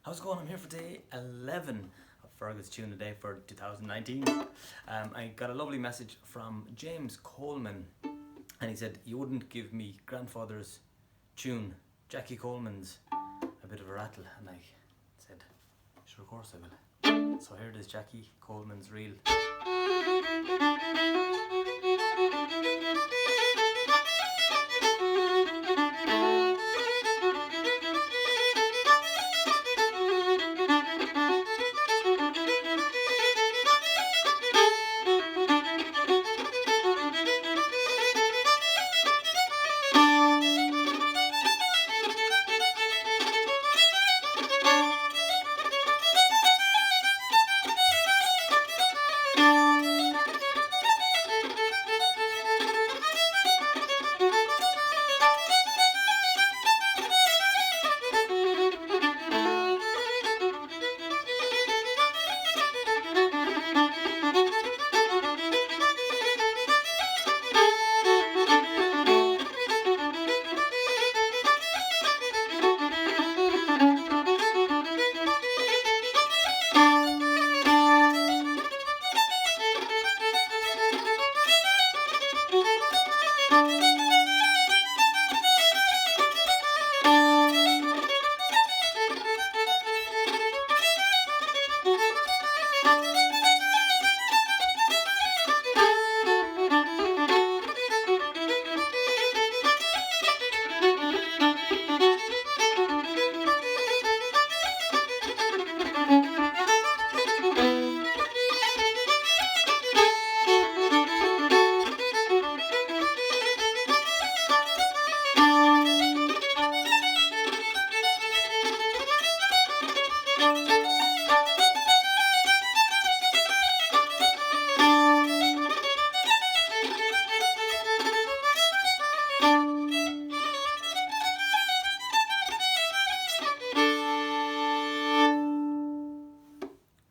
How's it going? I'm here for day 11 of Fergal's Tune a Day for 2019. I got a lovely message from James Coleman, and he said, "You wouldn't give me grandfather's tune, Jackie Coleman's, a bit of a rattle." And I said, "Sure, of course I will." So here it is, Jackie Coleman's reel.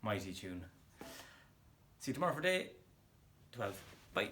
Mighty tune. See you tomorrow for day 12. Bye.